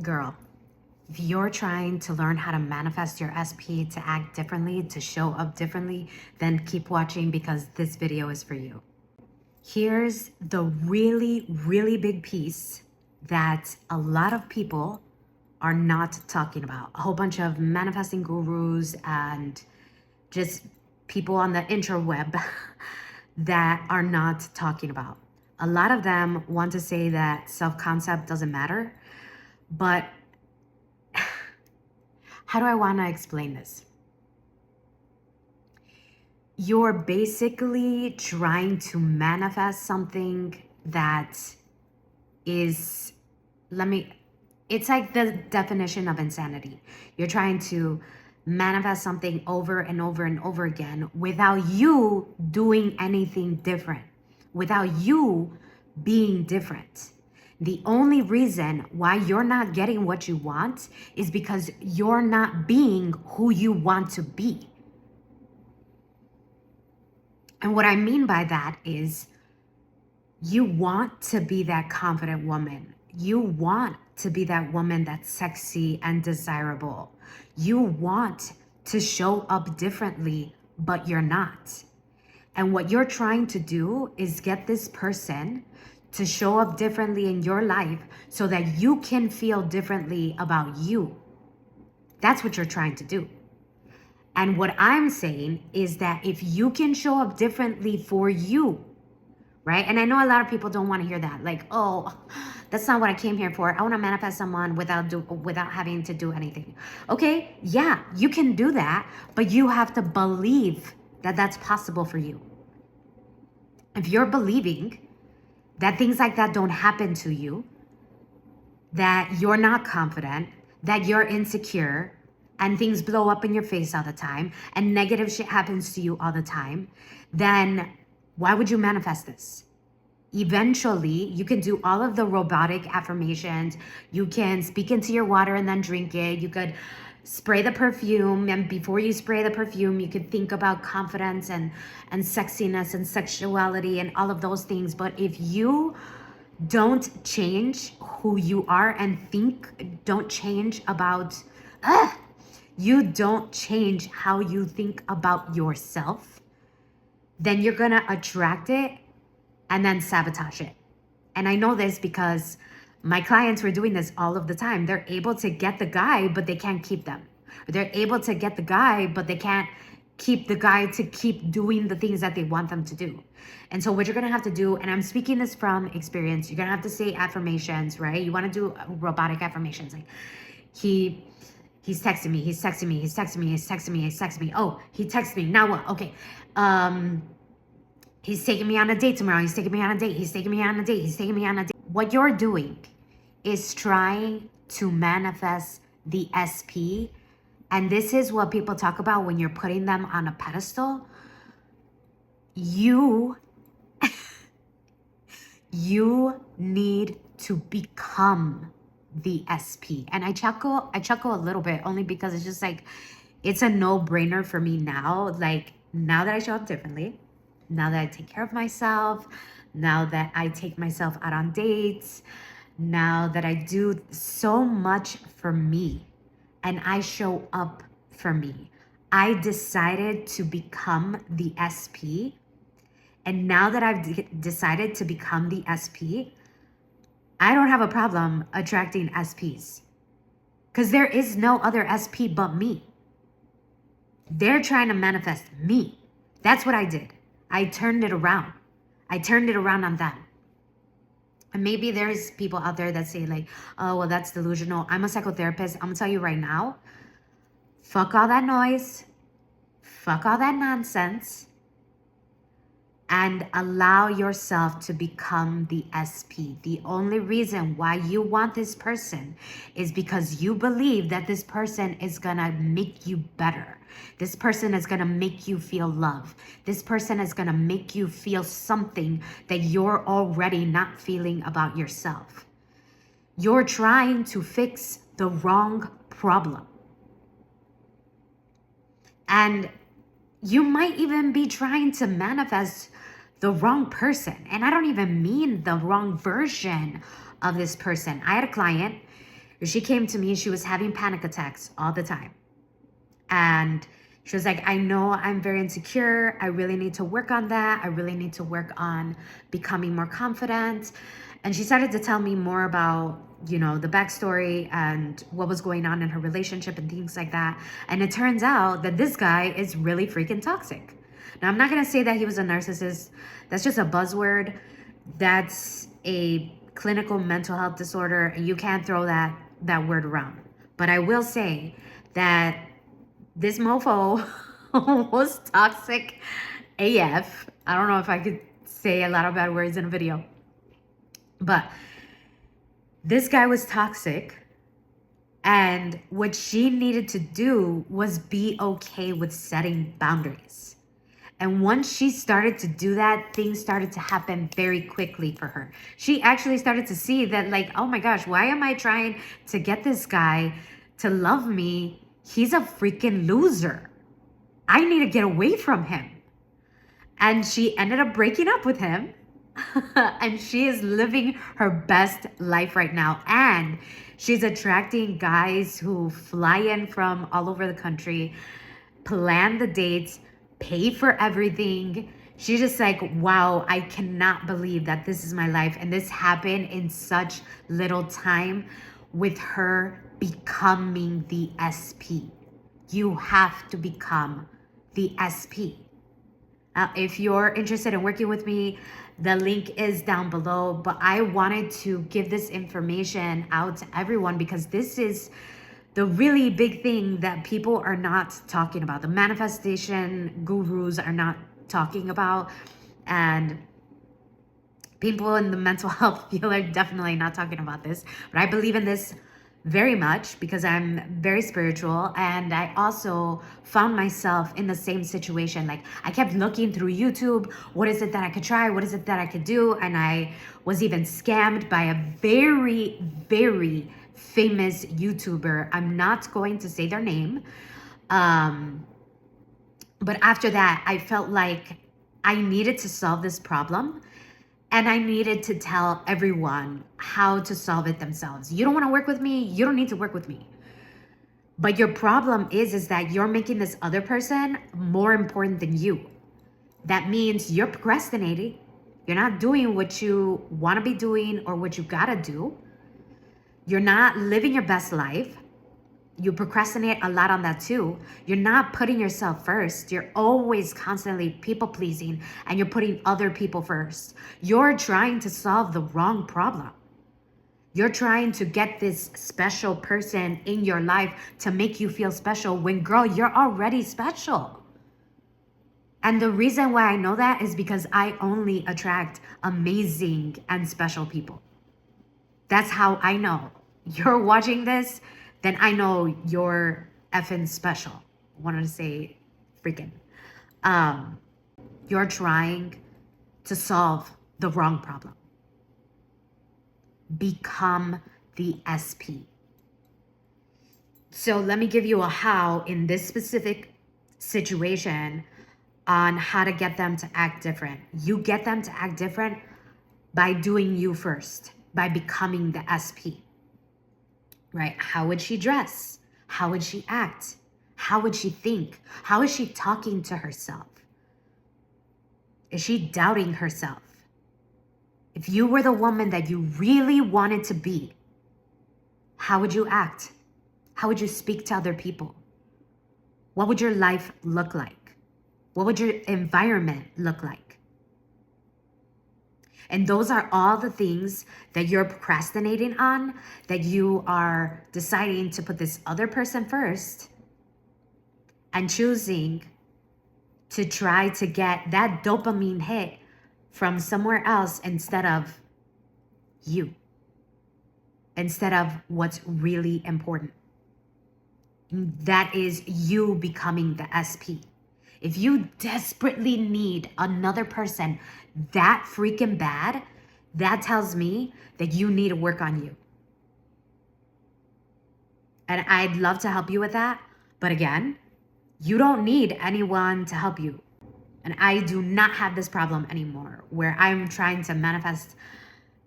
Girl, if you're trying to learn how to manifest your SP, to act differently, to show up differently, then keep watching because this video is for you. Here's the really, really big piece that a lot of people are not talking about. A whole bunch of manifesting gurus and just people on the interweb that are not talking about. A lot of them want to say that self-concept doesn't matter, but how do I want to explain this? You're basically trying to manifest something that is, it's like the definition of insanity. You're trying to manifest something over and over and over again without you doing anything different, without you being different. The only reason why you're not getting what you want is because you're not being who you want to be. And what I mean by that is you want to be that confident woman. You want to be that woman that's sexy and desirable. You want to show up differently, but you're not. And what you're trying to do is get this person to show up differently in your life so that you can feel differently about you. That's what you're trying to do. And what I'm saying is that if you can show up differently for you, right? And I know a lot of people don't want to hear that. Like, oh, that's not what I came here for. I want to manifest someone without having to do anything. Okay, yeah, you can do that, but you have to believe that that's possible for you. If you're believing that things like that don't happen to you, that you're not confident, that you're insecure, and things blow up in your face all the time, and negative shit happens to you all the time, then why would you manifest this? Eventually, you can do all of the robotic affirmations. You can speak into your water and then drink it. You could spray the perfume, and before you spray the perfume, you could think about confidence and sexiness and sexuality and all of those things. But if you don't change who you are and don't change about, you don't change how you think about yourself, then you're gonna attract it and then sabotage it. And I know this because my clients were doing this all of the time. They're able to get the guy, but they can't keep them. They're able to get the guy, but they can't keep the guy to keep doing the things that they want them to do. And so what you're gonna have to do, and I'm speaking this from experience, you're gonna have to say affirmations, right? You wanna do robotic affirmations. Like, he's texting me, he's texting me, he's texting me, he's texting me, he's texting me. Oh, he texted me, now what? Okay. He's taking me on a date tomorrow. He's taking me on a date. He's taking me on a date. He's taking me on a date. What you're doing is trying to manifest the SP. And this is what people talk about when you're putting them on a pedestal. You need to become the SP. And I chuckle a little bit only because it's just like, it's a no-brainer for me now. Like, now that I show up differently, now that I take care of myself, now that I take myself out on dates, now that I do so much for me and I show up for me, I decided to become the SP. And now that I've decided to become the SP, I don't have a problem attracting SPs because there is no other SP but me. They're trying to manifest me. That's what I did. I turned it around. I turned it around on them. And maybe there's people out there that say like, oh, well, that's delusional. I'm a psychotherapist. I'm gonna tell you right now, fuck all that noise. Fuck all that nonsense. And allow yourself to become the SP. The only reason why you want this person is because you believe that this person is gonna make you better. This person is gonna make you feel love. This person is gonna make you feel something that you're already not feeling about yourself. You're trying to fix the wrong problem. And you might even be trying to manifest the wrong person. And I don't even mean the wrong version of this person. I had a client She came to me, she was having panic attacks all the time. And she was like, I know I'm very insecure. I really need to work on that. I really need to work on becoming more confident. And she started to tell me more about, the backstory and what was going on in her relationship and things like that. And it turns out that this guy is really freaking toxic. Now, I'm not going to say that he was a narcissist. That's just a buzzword. That's a clinical mental health disorder, and you can't throw that word around. But I will say that this mofo was toxic AF. I don't know if I could say a lot of bad words in a video, but this guy was toxic. And what she needed to do was be okay with setting boundaries. And once she started to do that, things started to happen very quickly for her. She actually started to see that, like, oh my gosh, why am I trying to get this guy to love me? He's a freaking loser. I need to get away from him. And she ended up breaking up with him. And she is living her best life right now. And she's attracting guys who fly in from all over the country, plan the dates, pay for everything. She's just like, wow, I cannot believe that this is my life. And this happened in such little time with her becoming the SP. You have to become the SP. If you're interested in working with me, the link is down below. But I wanted to give this information out to everyone because this is the really big thing that people are not talking about. The manifestation gurus are not talking about. And people in the mental health field are definitely not talking about this. But I believe in this very much because I'm very spiritual, and I also found myself in the same situation. Like, I kept looking through YouTube, what is it that I could try, what is it that I could do, and I was even scammed by a very, very famous YouTuber. I'm not going to say their name, but after that I felt like I needed to solve this problem. And I needed to tell everyone how to solve it themselves. You don't want to work with me? You don't need to work with me. But your problem is that you're making this other person more important than you. That means you're procrastinating. You're not doing what you want to be doing or what you got to do. You're not living your best life. You procrastinate a lot on that too. You're not putting yourself first. You're always constantly people pleasing, and you're putting other people first. You're trying to solve the wrong problem. You're trying to get this special person in your life to make you feel special when, girl, you're already special. And the reason why I know that is because I only attract amazing and special people. That's how I know. You're watching this, then I know you're effing special. I wanted to say freaking. You're trying to solve the wrong problem. Become the SP. So let me give you a how in this specific situation on how to get them to act different. You get them to act different by doing you first, by becoming the SP. Right? How would she dress? How would she act? How would she think? How is she talking to herself? Is she doubting herself? If you were the woman that you really wanted to be, how would you act? How would you speak to other people? What would your life look like? What would your environment look like? And those are all the things that you're procrastinating on, that you are deciding to put this other person first and choosing to try to get that dopamine hit from somewhere else instead of you, instead of what's really important. That is you becoming the SP. If you desperately need another person that freaking bad, that tells me that you need to work on you. And I'd love to help you with that. But again, you don't need anyone to help you. And I do not have this problem anymore where I'm trying to manifest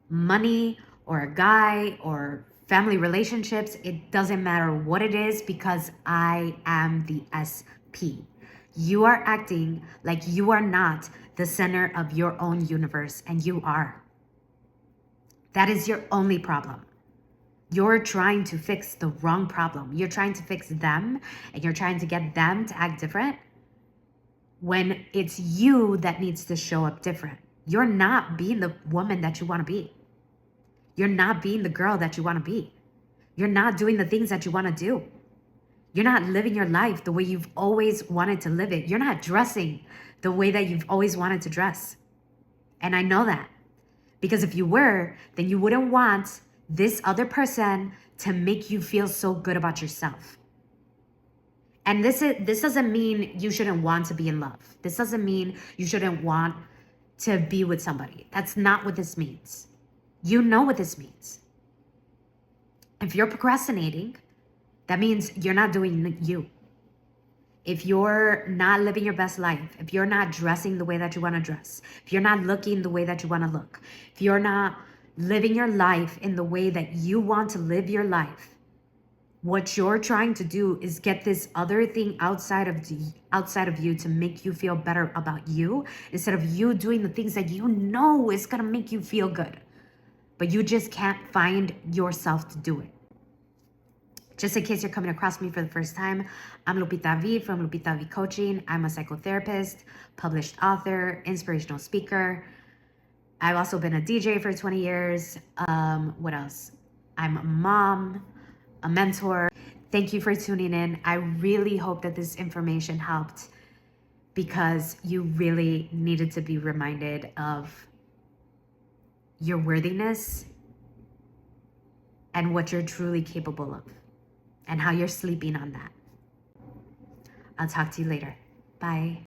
money or a guy or family relationships, it doesn't matter what it is, because I am the SP. You are acting like you are not the center of your own universe, and you are. That is your only problem. You're trying to fix the wrong problem. You're trying to fix them, and you're trying to get them to act different when it's you that needs to show up different. You're not being the woman that you want to be. You're not being the girl that you want to be. You're not doing the things that you want to do. You're not living your life the way you've always wanted to live it. You're not dressing the way that you've always wanted to dress. And I know that. Because if you were, then you wouldn't want this other person to make you feel so good about yourself. And this doesn't mean you shouldn't want to be in love. This doesn't mean you shouldn't want to be with somebody. That's not what this means. You know what this means. If you're procrastinating, that means you're not doing you. If you're not living your best life, if you're not dressing the way that you want to dress, if you're not looking the way that you want to look, if you're not living your life in the way that you want to live your life, what you're trying to do is get this other thing outside of you to make you feel better about you, instead of you doing the things that you know is going to make you feel good, but you just can't find yourself to do it. Just in case you're coming across me for the first time, I'm Lupita V from Lupita V Coaching. I'm a psychotherapist, published author, inspirational speaker. I've also been a DJ for 20 years. What else? I'm a mom, a mentor. Thank you for tuning in. I really hope that this information helped, because you really needed to be reminded of your worthiness and what you're truly capable of, and how you're sleeping on that. I'll talk to you later. Bye.